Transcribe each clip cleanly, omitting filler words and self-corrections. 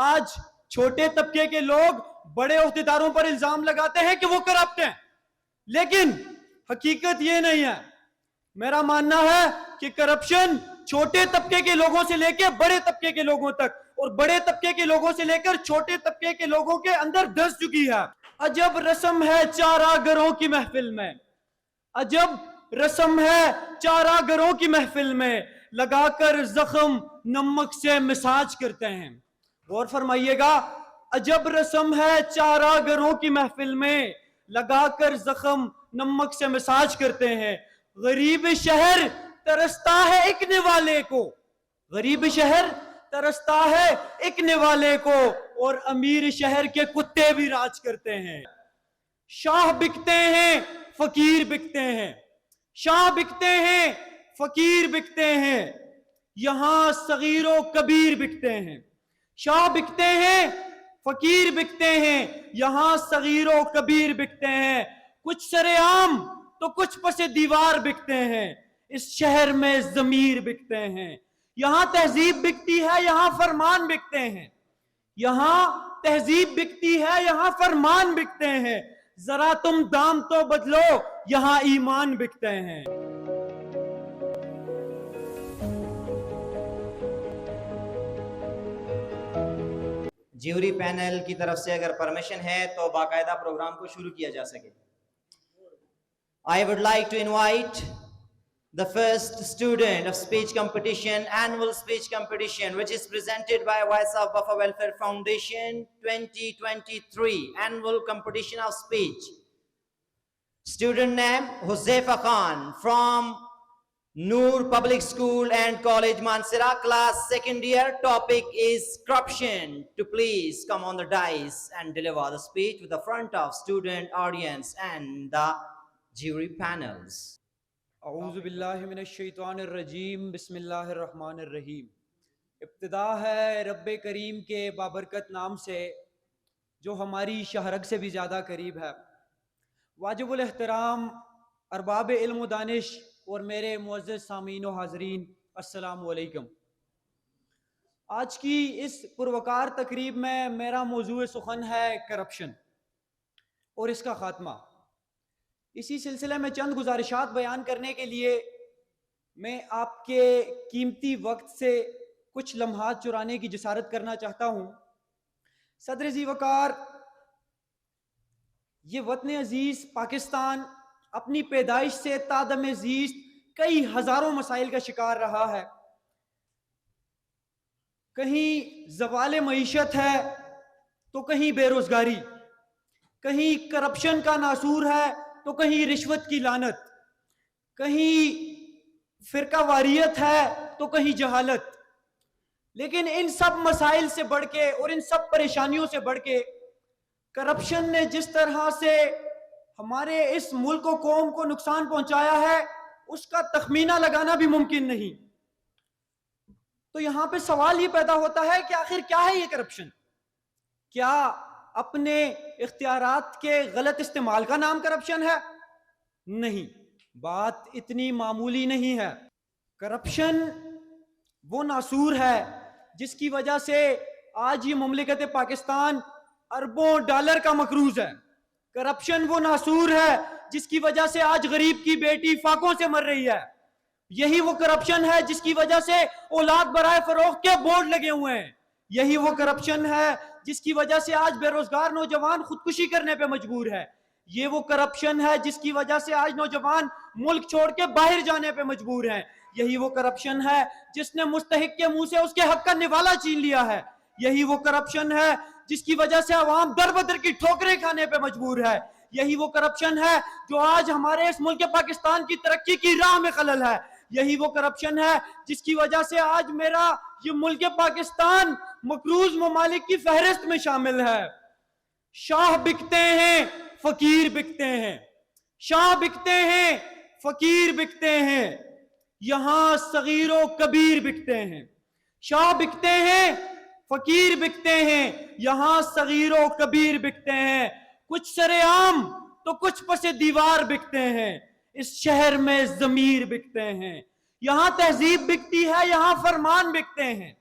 آج چھوٹے طبقے کے لوگ بڑے عہدیداروں پر الزام لگاتے ہیں کہ وہ کرپٹ ہیں، لیکن حقیقت یہ نہیں ہے۔ میرا ماننا ہے کہ کرپشن چھوٹے طبقے کے لوگوں سے لے کے بڑے طبقے کے لوگوں تک اور بڑے طبقے کے لوگوں سے لے کر چھوٹے طبقے کے لوگوں کے اندر دھس چکی ہے۔ عجب رسم ہے چارہ گروں کی محفل میں، عجب رسم ہے چارہ گروں کی محفل میں، لگا کر زخم نمک سے مساج کرتے ہیں۔ غور فرمائیے گا، عجب رسم ہے چارہ گروں کی محفل میں، لگا کر زخم نمک سے مساج کرتے ہیں۔ غریب شہر ترستا ہے ایک نوالے کو، غریب شہر ترستا ہے ایک نوالے کو، اور امیر شہر کے کتے بھی راج کرتے ہیں۔ شاہ بکتے ہیں فقیر بکتے ہیں، شاہ بکتے ہیں فقیر بکتے ہیں، یہاں صغیر و کبیر بکتے ہیں۔ شاہ بکتے ہیں فقیر بکتے ہیں، یہاں صغیر و کبیر بکتے ہیں، کچھ سرے عام تو کچھ پس دیوار بکتے ہیں، اس شہر میں ضمیر بکتے ہیں۔ یہاں تہذیب بکتی ہے، یہاں فرمان بکتے ہیں، یہاں تہذیب بکتی ہے، یہاں فرمان بکتے ہیں، ذرا تم دام تو بدلو، یہاں ایمان بکتے ہیں۔ جیوری پینل کی طرف سے اگر پرمیشن ہے تو باقاعدہ پروگرام کو شروع کیا جا سکے۔ I would like to invite the first student of speech competition, annual speech competition, which is presented by Voice of Buffer Welfare Foundation 2023 annual competition of speech. Student name Huzaifa Khan from Noor Public School and College Mansira, class second year. Topic is corruption. To please come on the dais and deliver the speech with the front of student, audience and the jury panels. اعوذ باللہ من الشیطان الرجیم، بسم اللہ الرحمن الرحیم۔ ابتدا ہے رب کریم کے بابرکت نام سے جو ہماری شہرگ سے بھی زیادہ قریب ہے۔ واجب الاحترام ارباب علم و دانش اور میرے معزز سامعین و حاضرین، السلام علیکم۔ آج کی اس پروقار تقریب میں میرا موضوع سخن ہے کرپشن اور اس کا خاتمہ۔ اسی سلسلے میں چند گزارشات بیان کرنے کے لیے میں آپ کے قیمتی وقت سے کچھ لمحات چرانے کی جسارت کرنا چاہتا ہوں۔ صدر ذی وقار، یہ وطن عزیز پاکستان اپنی پیدائش سے تادم زیست کئی ہزاروں مسائل کا شکار رہا ہے۔ کہیں زوال معیشت ہے تو کہیں بے روزگاری، کہیں کرپشن کا ناسور ہے تو کہیں رشوت کی لعنت، کہیں فرقہ واریت ہے تو کہیں جہالت۔ لیکن ان سب مسائل سے بڑھ کے اور ان سب پریشانیوں سے بڑھ کے کرپشن نے جس طرح سے ہمارے اس ملک و قوم کو نقصان پہنچایا ہے اس کا تخمینہ لگانا بھی ممکن نہیں۔ تو یہاں پہ سوال یہ پیدا ہوتا ہے کہ آخر کیا ہے یہ کرپشن؟ کیا اپنے اختیارات کے غلط استعمال کا نام کرپشن ہے؟ نہیں، بات اتنی معمولی نہیں ہے۔ کرپشن وہ ناسور ہے جس کی وجہ سے آج یہ مملکت پاکستان اربوں ڈالر کا مقروض ہے۔ کرپشن وہ ناسور ہے جس کی وجہ سے آج غریب کی بیٹی فاقوں سے مر رہی ہے۔ یہی وہ کرپشن ہے جس کی وجہ سے اولاد برائے فروخت کے بورڈ لگے ہوئے ہیں۔ یہی وہ کرپشن ہے جس کی وجہ سے آج بے روزگار نوجوان خودکشی کرنے پہ مجبور ہے۔ یہ وہ کرپشن ہے جس کی وجہ سے آج نوجوان ملک چھوڑ کے باہر جانے پہ مجبور ہیں۔ یہی وہ کرپشن ہے جس نے مستحق کے منہ سے اس کے حق کا نوالا چھین لیا ہے۔ یہی وہ کرپشن ہے جس کی وجہ سے عوام در بدر کی ٹھوکریں کھانے پہ مجبور ہے۔ یہی وہ کرپشن ہے جو آج ہمارے اس ملک پاکستان کی ترقی کی راہ میں خلل ہے۔ یہی وہ کرپشن ہے جس کی وجہ سے آج میرا یہ ملک پاکستان مقروض ممالک کی فہرست میں شامل ہے۔ شاہ بکتے ہیں فقیر بکتے ہیں، شاہ بکتے ہیں فقیر بکتے ہیں، یہاں صغیر و کبیر بکتے ہیں۔ شاہ بکتے ہیں فقیر بکتے ہیں، یہاں صغیر و کبیر بکتے ہیں، کچھ سرے عام تو کچھ پس دیوار بکتے ہیں، اس شہر میں ضمیر بکتے ہیں۔ یہاں تہذیب بکتی ہے، یہاں فرمان بکتے ہیں،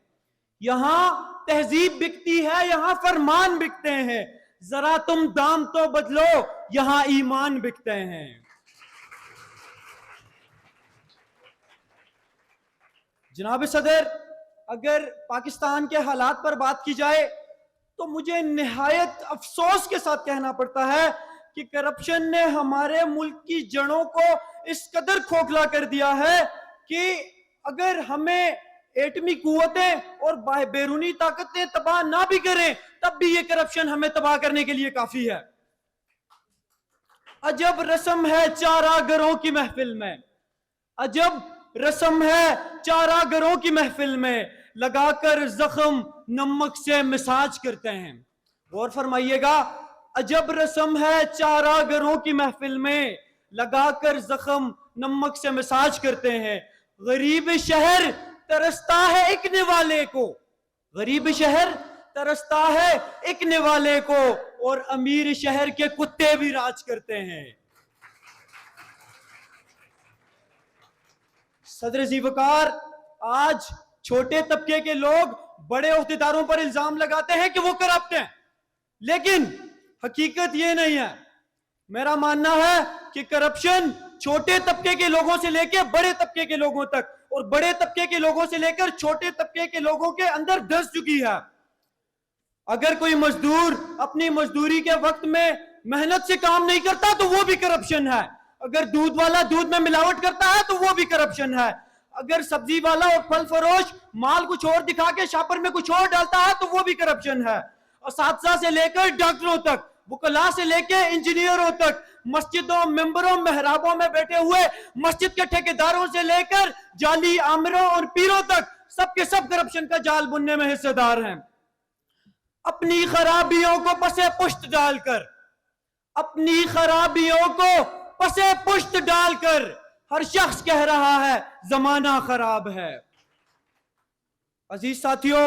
یہاں تہذیب بکتی ہے، یہاں فرمان بکتے ہیں، ذرا تم دام تو بدلو، یہاں ایمان بکتے ہیں۔ جناب صدر، اگر پاکستان کے حالات پر بات کی جائے تو مجھے نہایت افسوس کے ساتھ کہنا پڑتا ہے کہ کرپشن نے ہمارے ملک کی جڑوں کو اس قدر کھوکھلا کر دیا ہے کہ اگر ہمیں ایٹمی قوتیں اور بیرونی طاقتیں تباہ نہ بھی کریں تب بھی یہ کرپشن ہمیں تباہ کرنے کے لیے کافی ہے۔ عجب رسم ہے چارہ گروں کی محفل میں، عجب رسم ہے چارہ گروں کی محفل میں، لگا کر زخم نمک سے مساج کرتے ہیں۔ غور فرمائیے گا، عجب رسم ہے چارہ گروں کی محفل میں، لگا کر زخم نمک سے مساج کرتے ہیں۔ غریب شہر ترستا ہے ایک نوالے کو، غریب شہر ترستا ہے ایک نوالے کو، اور امیر شہر کے کتے بھی راج کرتے ہیں۔ صدر ذی وقار، آج چھوٹے طبقے کے لوگ بڑے عہدیداروں پر الزام لگاتے ہیں کہ وہ کرپٹ ہیں، لیکن حقیقت یہ نہیں ہے۔ میرا ماننا ہے کہ کرپشن چھوٹے طبقے کے لوگوں سے لے کے بڑے طبقے کے لوگوں تک، اور بڑے طبقے کے لوگوں سے لے کر چھوٹے طبقے کے لوگوں کے اندر دھس چکی ہے۔ اگر کوئی مزدور اپنی مزدوری کے وقت میں محنت سے کام نہیں کرتا تو وہ بھی کرپشن ہے۔ اگر دودھ والا دودھ میں ملاوٹ کرتا ہے تو وہ بھی کرپشن ہے۔ اگر سبزی والا اور پھل فروش مال کچھ اور دکھا کے شاپر میں کچھ اور ڈالتا ہے تو وہ بھی کرپشن ہے۔ اساتذہ سے لے کر ڈاکٹروں تک، وکلاء سے لے کے انجینئروں تک، مسجدوں، ممبروں، محرابوں میں بیٹھے ہوئے مسجد کے ٹھیکیداروں سے لے کر جعلی آمروں اور پیروں تک، سب کے سب کرپشن کا جال بننے میں حصہ دار ہیں۔ اپنی خرابیوں کو پسے پشت ڈال کر، اپنی خرابیوں کو پسے پشت ڈال کر ہر شخص کہہ رہا ہے زمانہ خراب ہے۔ عزیز ساتھیوں،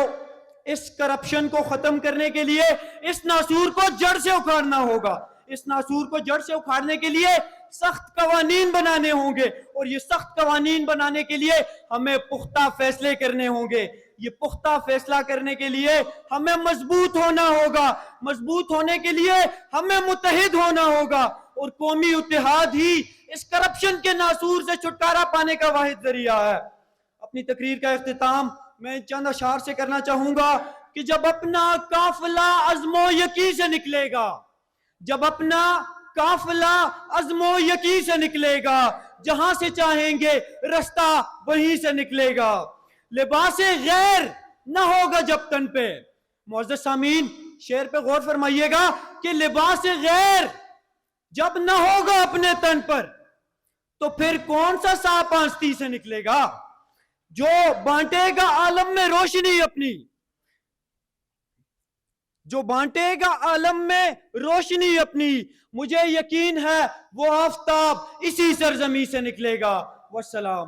اس کرپشن کو ختم کرنے کے لیے اس ناسور کو جڑ سے اکھاڑنا ہوگا۔ اس ناسور کو جڑ سے اکھاڑنے کے لیے سخت قوانین بنانے ہوں گے، اور یہ سخت قوانین بنانے کے لیے ہمیں پختہ فیصلے کرنے ہوں گے۔ یہ پختہ فیصلہ کرنے کے لیے ہمیں مضبوط ہونا ہوگا، مضبوط ہونے کے لیے ہمیں متحد ہونا ہوگا، اور قومی اتحاد ہی اس کرپشن کے ناسور سے چھٹکارا پانے کا واحد ذریعہ ہے۔ اپنی تقریر کا اختتام میں چند اشعار سے کرنا چاہوں گا کہ جب اپنا قافلہ عزم و یقین سے نکلے گا، جب اپنا قافلہ عزم و یقین سے نکلے گا، جہاں سے چاہیں گے رستہ وہیں سے نکلے گا، لباس غیر نہ ہوگا جب تن پہ۔ معزز سامعین، شعر پہ غور فرمائیے گا کہ لباس غیر جب نہ ہوگا اپنے تن پر تو پھر کون سا سانپ آنستی سے نکلے گا؟ جو بانٹے گا عالم میں روشنی اپنی، جو بانٹے گا عالم میں روشنی اپنی، مجھے یقین ہے وہ آفتاب اسی سرزمین سے نکلے گا۔ والسلام۔